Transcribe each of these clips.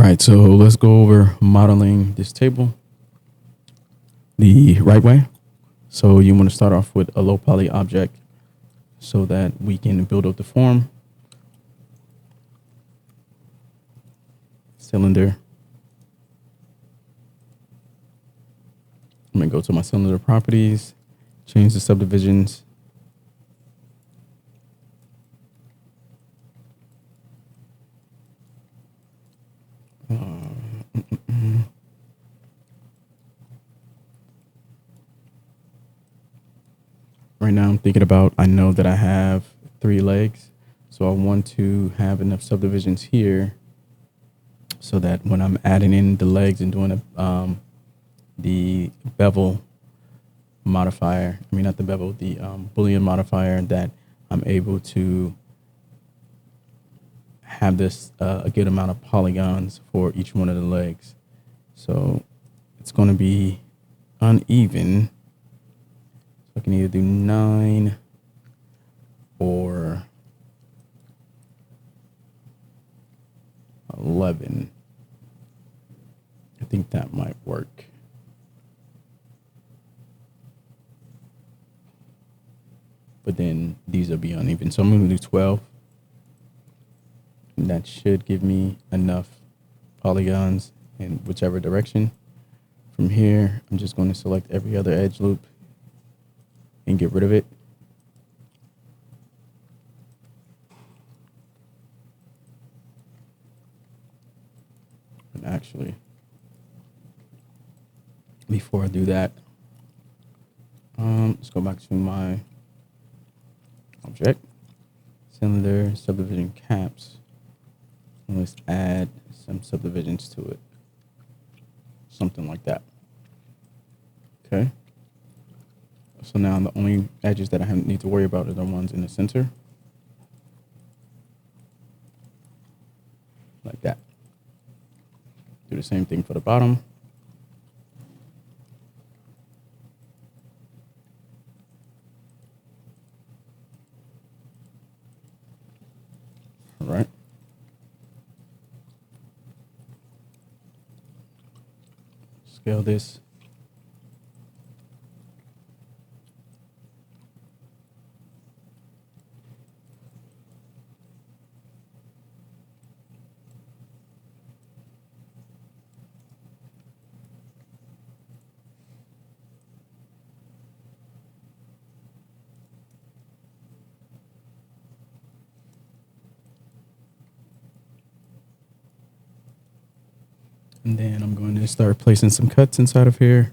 right, so let's go over modeling this table the right way. So you want to start off with a low poly object so that we can build up the form. Cylinder. I'm going to go to my cylinder properties, change the subdivisions. Right now I'm thinking about, I know that I have 3 legs, so I want to have enough subdivisions here so that when I'm adding in the legs and doing the bevel modifier, I mean not the bevel, the Boolean modifier, that I'm able to have this a good amount of polygons for each one of the legs. So it's going to be uneven. So I can either do 9 or 11. I think that might work. But then these will be uneven. So I'm going to do 12. And that should give me enough polygons in whichever direction. From here, I'm just going to select every other edge loop and get rid of it. And actually, before I do that, let's go back to my object, cylinder, subdivision caps, and let's add some subdivisions to it. Something like that. Okay. So now the only edges that I need to worry about are the ones in the center. Like that. Do the same thing for the bottom. All right. Scale this. And then I'm going to start placing some cuts inside of here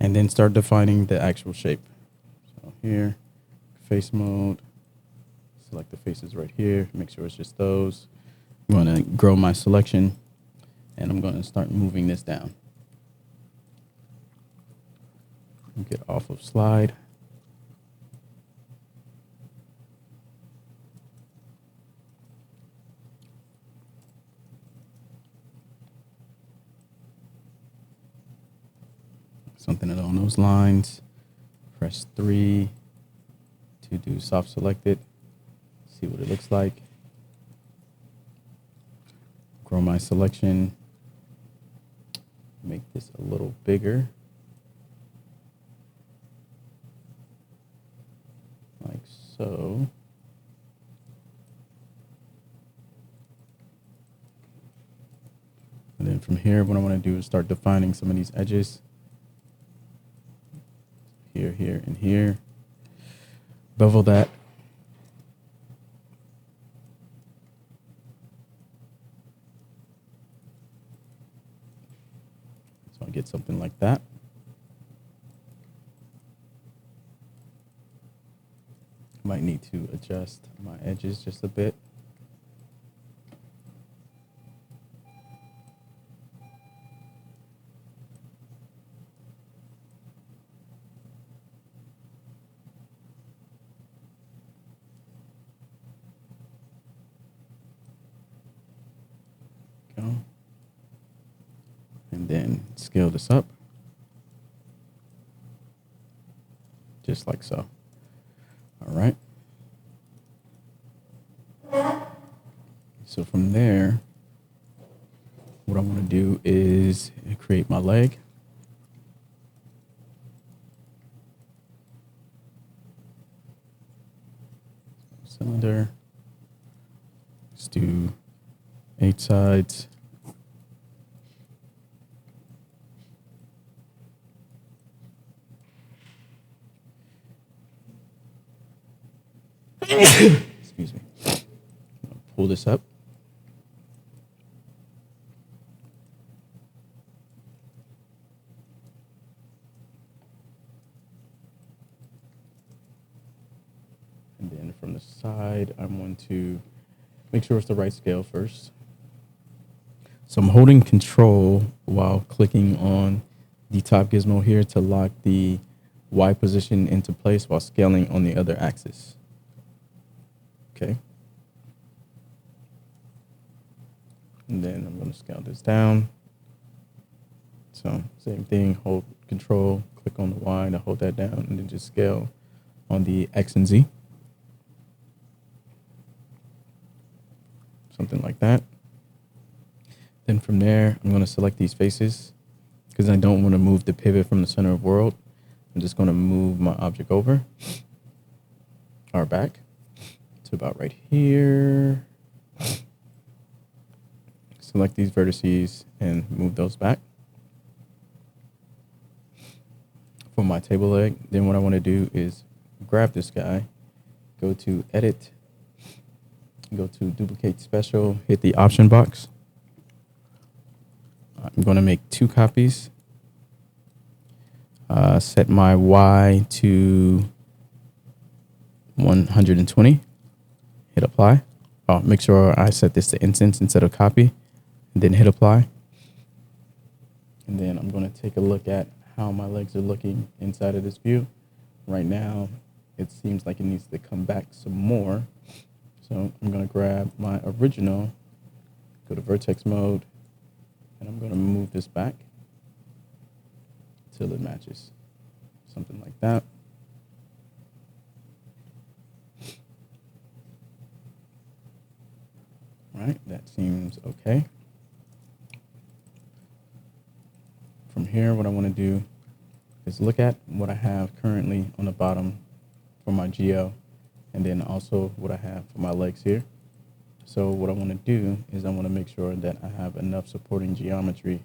and then start defining the actual shape. So here, face mode, select the faces right here, make sure it's just those. I'm going to grow my selection and I'm going to start moving this down. Get off of slide. Something along those lines. Press 3 to do soft selected. See what it looks like. Grow my selection. Make this a little bigger. Like so. And then from here, what I want to do is start defining some of these edges. Here, here, and here. Bevel that. So I get something like that. Might need to adjust my edges just a bit. Go. And then scale this up. Just like so. All right. So from there, what I want to do is create my leg. Cylinder. Let's do 8 sides. Excuse me. Pull this up. And then from the side, I want to make sure it's the right scale first. So I'm holding control while clicking on the top gizmo here to lock the Y position into place while scaling on the other axis. Okay. And then I'm going to scale this down. So same thing, hold control, click on the Y to hold that down, and then just scale on the X and Z. Something like that. Then from there, I'm going to select these faces because I don't want to move the pivot from the center of world. I'm just going to move my object over or back to about right here. Select these vertices and move those back. For my table leg, then what I want to do is grab this guy, go to edit, go to duplicate special, hit the option box. I'm going to make 2 copies. Set my Y to 120. Hit apply. Make sure I set this to instance instead of copy, and then hit apply. And then I'm going to take a look at how my legs are looking inside of this view. Right now, it seems like it needs to come back some more. So I'm going to grab my original, go to vertex mode, and I'm going to move this back till it matches. Something like that. All right, that seems okay. From here, what I want to do is look at what I have currently on the bottom for my GL, and then also what I have for my legs here. So what I want to do is I want to make sure that I have enough supporting geometry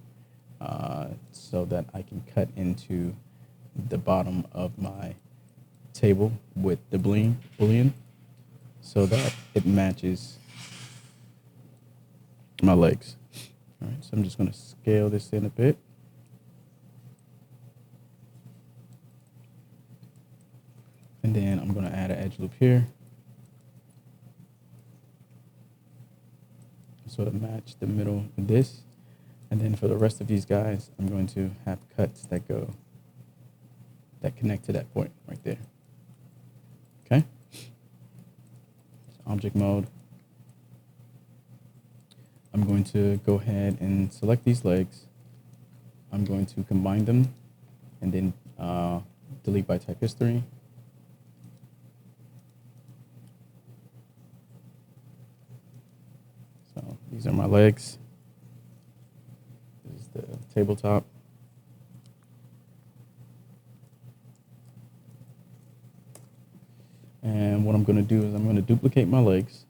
so that I can cut into the bottom of my table with the boolean so that it matches my legs. All right, so I'm just going to scale this in a bit. And then I'm going to add an edge loop here so to match the middle of this. And then for the rest of these guys, I'm going to have cuts that connect to that point right there. Okay. So object mode. I'm going to go ahead and select these legs. I'm going to combine them and then delete by type history. So these are my legs. This is the tabletop. And what I'm going to do is I'm going to duplicate my legs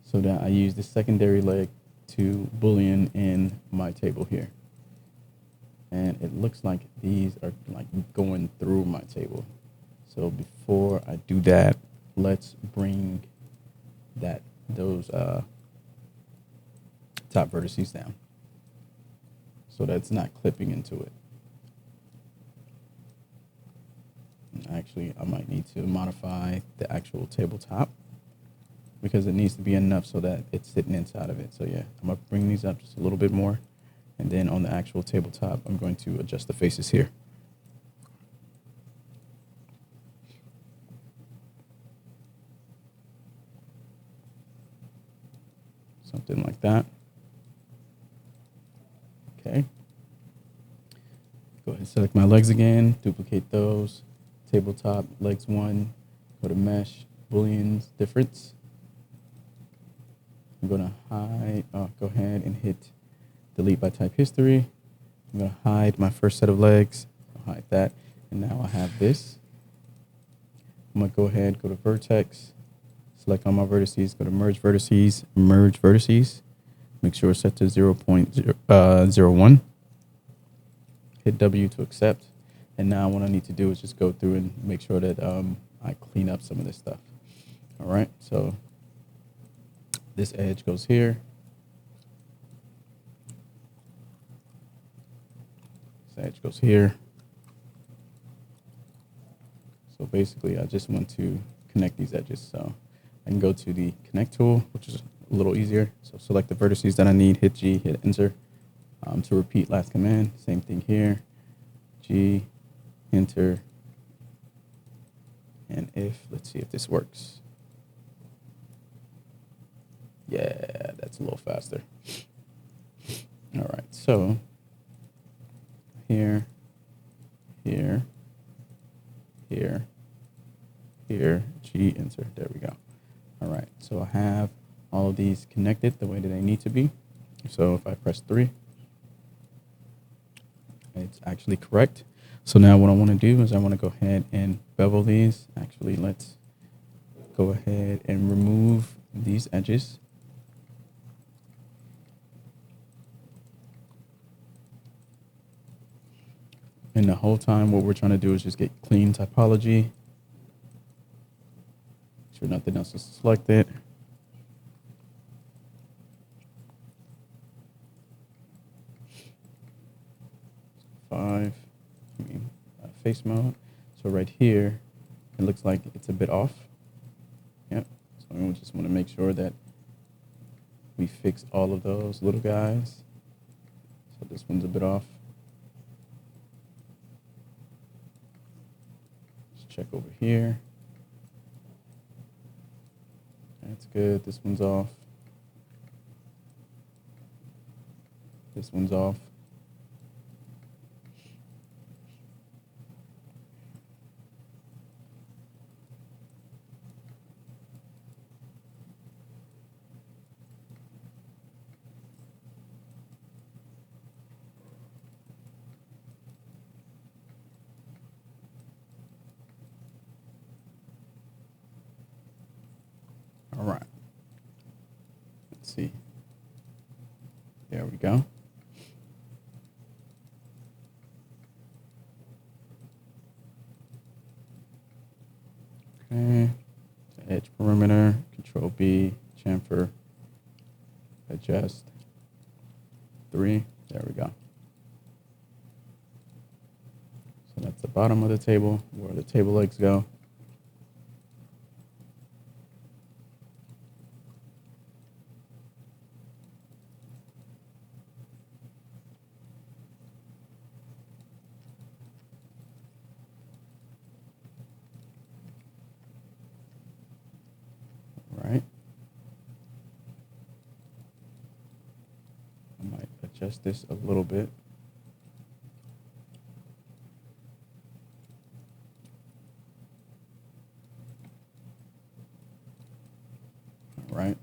so that I use the secondary leg to boolean in my table here. And it looks like these are like going through my table. So before I do that, let's bring those top vertices down so that it's not clipping into it. And actually, I might need to modify the actual tabletop because it needs to be enough so that it's sitting inside of it. So yeah, I'm gonna bring these up just a little bit more. And then on the actual tabletop, I'm going to adjust the faces here. Something like that. Okay. Go ahead and select my legs again, duplicate those. Tabletop, legs 1, go to mesh, booleans, difference. I'm going to hide, go ahead and hit delete by type history. I'm going to hide my first set of legs. I'll hide that. And now I have this. I'm going to go ahead, go to vertex, select all my vertices, go to merge vertices. Make sure it's set to 0.01. Hit W to accept. And now what I need to do is just go through and make sure that I clean up some of this stuff. All right, so this edge goes here. This edge goes here. So basically, I just want to connect these edges. So I can go to the connect tool, which is a little easier. So select the vertices that I need, hit G, hit enter to repeat last command. Same thing here, G, enter, and if, let's see if this works. Yeah, that's a little faster. All right, so here, here, here, here, G, enter, there we go. All right, so I have all of these connected the way that they need to be. So if I press 3, it's actually correct. So now what I want to do is I want to go ahead and bevel these. Actually, let's go ahead and remove these edges. And the whole time, what we're trying to do is just get clean typology. Make sure nothing else is selected. Face mode. So right here, it looks like it's a bit off. Yep. So we just want to make sure that we fix all of those little guys. So this one's a bit off. Let's check over here. That's good. This one's off. This one's off. All right. Let's see. There we go. Okay. Edge perimeter, Control B, chamfer, adjust. 3. There we go. So that's the bottom of the table, where the table legs go. Right. I might adjust this a little bit. All right.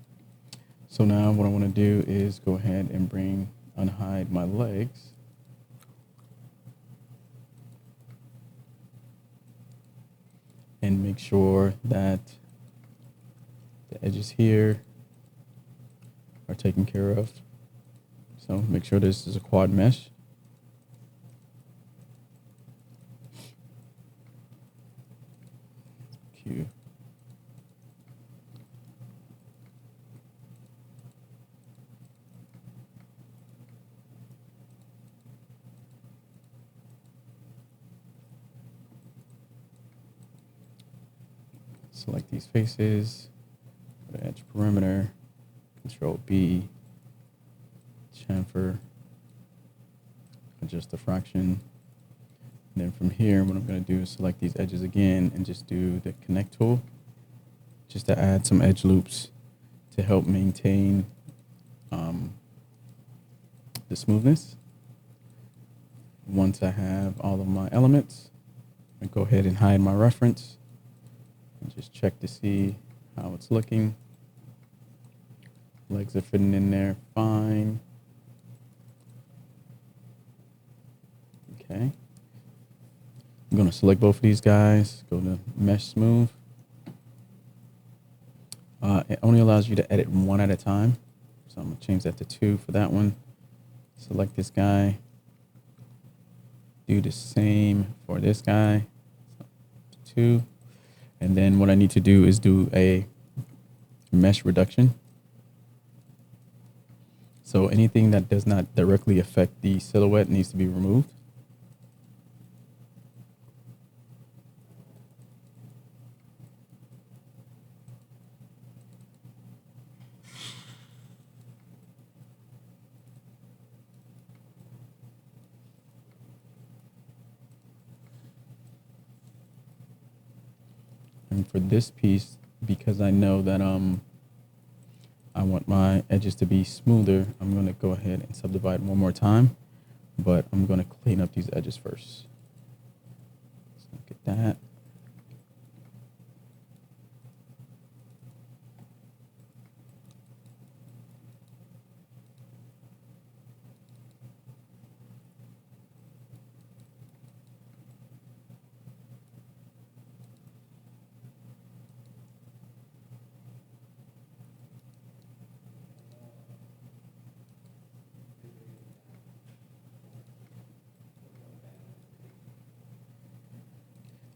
So now what I want to do is go ahead and unhide my legs. And make sure that the edges here are taken care of. So make sure this is a quad mesh. Q. Select these faces, go to edge perimeter, Control B, chamfer, adjust the fraction. And then from here, what I'm going to do is select these edges again and just do the connect tool, just to add some edge loops to help maintain the smoothness. Once I have all of my elements, I go ahead and hide my reference and just check to see how it's looking. Legs are fitting in there fine. Okay. I'm going to select both of these guys, go to Mesh Smooth. It only allows you to edit one at a time. So I'm going to change that to 2 for that one. Select this guy. Do the same for this guy. So 2. And then what I need to do is do a mesh reduction. So anything that does not directly affect the silhouette needs to be removed. And for this piece, because I know that I want my edges to be smoother, I'm going to go ahead and subdivide one more time, but I'm going to clean up these edges first. Let's look at that.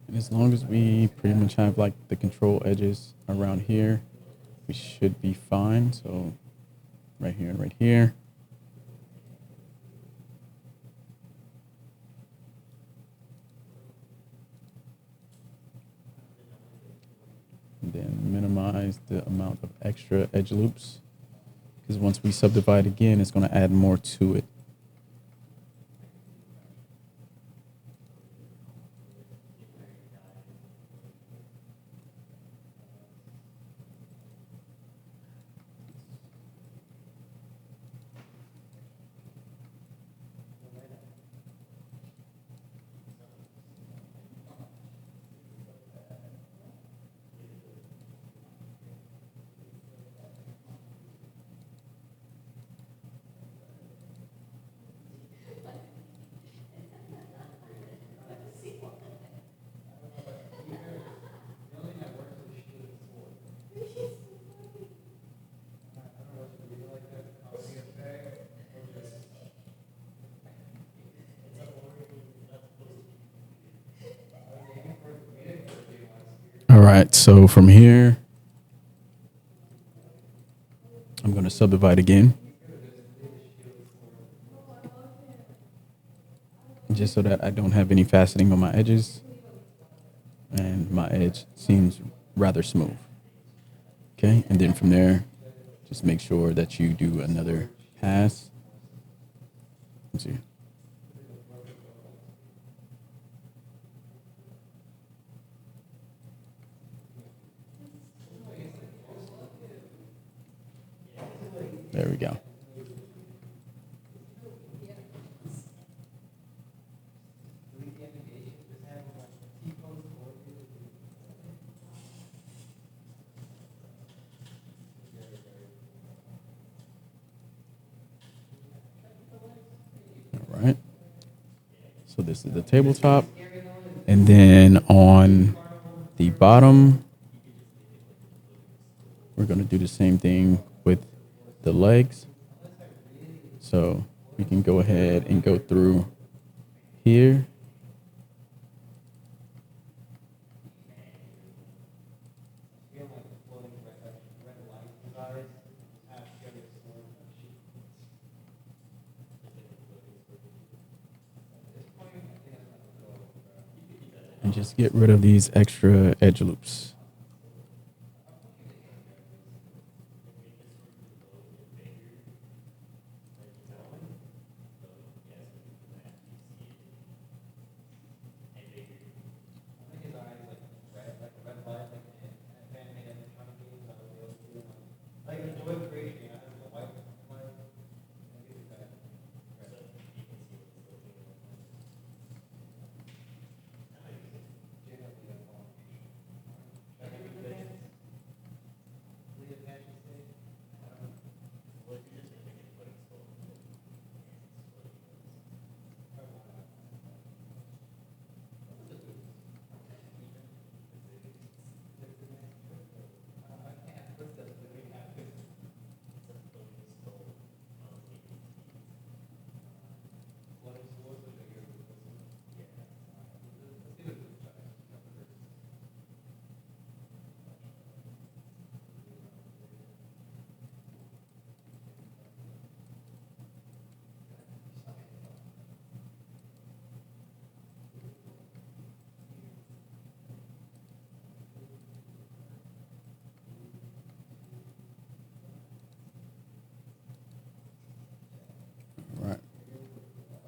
And as long as we pretty much have like the control edges around here, we should be fine. So right here and right here. And then minimize the amount of extra edge loops, because once we subdivide again, it's going to add more to it. All right, so from here, I'm going to subdivide again, just so that I don't have any faceting on my edges and my edge seems rather smooth. Okay, and then from there, just make sure that you do another pass. Let's see. There we go. All right. So this is the tabletop. And then on the bottom, we're going to do the same thing with the legs. So we can go ahead and go through here. And just get rid of these extra edge loops.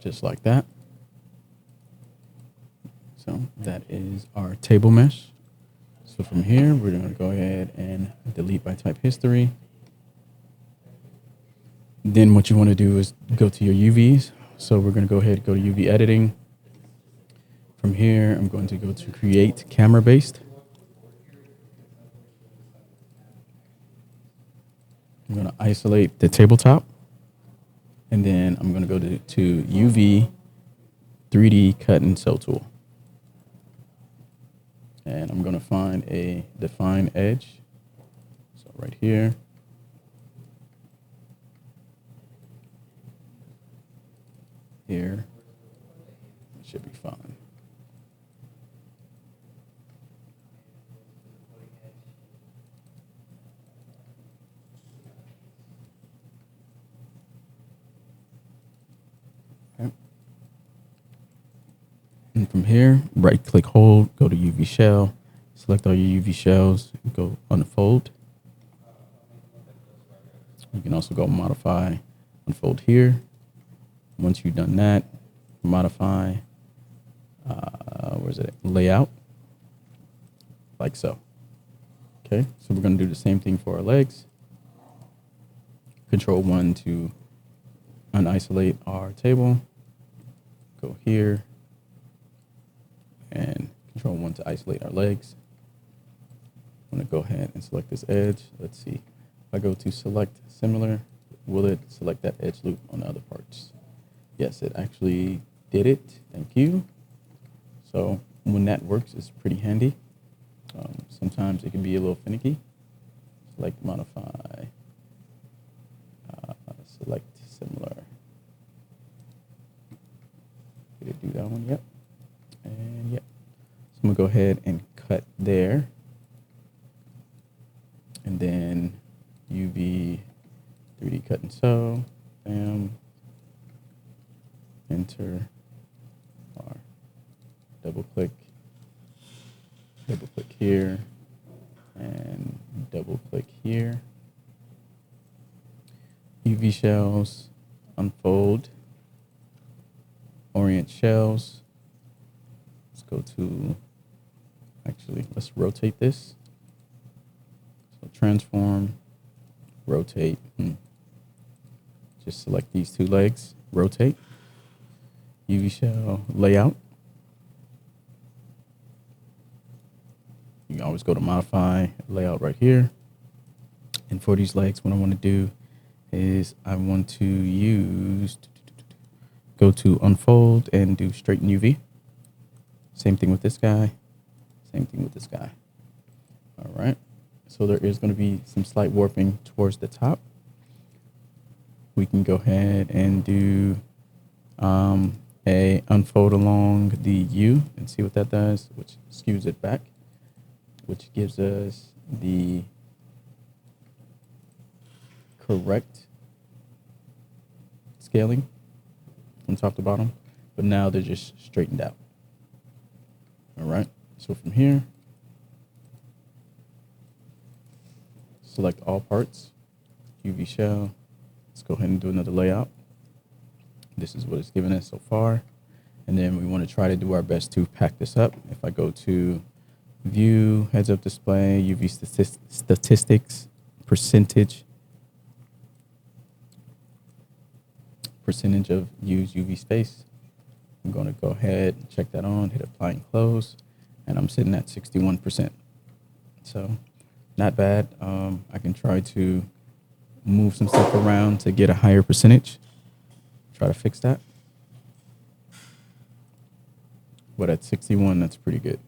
just like that. So that is our table mesh. So from here, we're going to go ahead and delete by type history. Then what you want to do is go to your UVs. So we're going to go ahead and go to UV editing. From here, I'm going to go to create camera based. I'm going to isolate the tabletop. And then I'm going to go to UV 3D cut and sew tool. And I'm going to find a define edge. So right here. Here. It should be fine. Okay. And from here, right click hold, go to UV shell, select all your UV shells, go unfold. You can also go modify, unfold here. Once you've done that, modify, where's it? Layout, like so. Okay, so we're gonna do the same thing for our legs. Control 1 to unisolate our table. Go here, and Control 1 to isolate our legs. I'm gonna go ahead and select this edge. Let's see. If I go to select similar, will it select that edge loop on the other parts? Yes, it actually did it. Thank you. So when that works, it's pretty handy. Sometimes it can be a little finicky. Select modify, select similar. Did it do that one? Yep. And yep. So I'm gonna go ahead and cut there. And then UV 3D cut and sew. Bam. Enter. R. Double click here, and double click here. UV shells, unfold, orient shells. Let's go to, actually, let's rotate this. So transform, rotate, just select these two legs, rotate. UV shell layout. You can always go to modify layout right here. And for these legs, what I want to do is I want to use, go to unfold and do straighten UV. Same thing with this guy. Same thing with this guy. All right. So there is going to be some slight warping towards the top. We can go ahead and do a unfold along the U and see what that does, which skews it back, which gives us the correct scaling from top to bottom, but now they're just straightened out. All right, so from here, select all parts, UV shell. Let's go ahead and do another layout. This is what it's given us so far. And then we want to try to do our best to pack this up. If I go to view, heads up display, UV statistics, percentage of used UV space. I'm going to go ahead and check that on, hit apply and close, and I'm sitting at 61%. So not bad. I can try to move some stuff around to get a higher percentage. Try to fix that. But at 61, that's pretty good.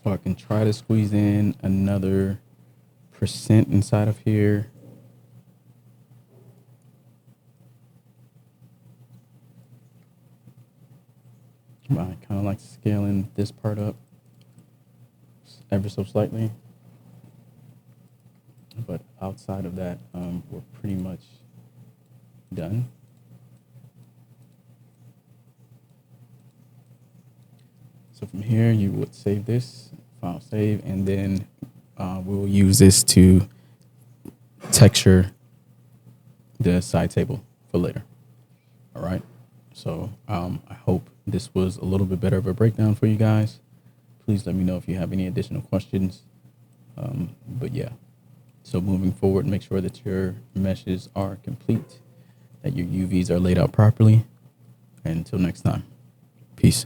So I can try to squeeze in another percent inside of here. I kind of like scaling this part up ever so slightly. But outside of that, we're pretty much done. So from here, you would save this, file save, and then we'll use this to texture the side table for later. All right. So I hope this was a little bit better of a breakdown for you guys. Please let me know if you have any additional questions. But yeah, so moving forward, make sure that your meshes are complete, that your UVs are laid out properly. And until next time, peace.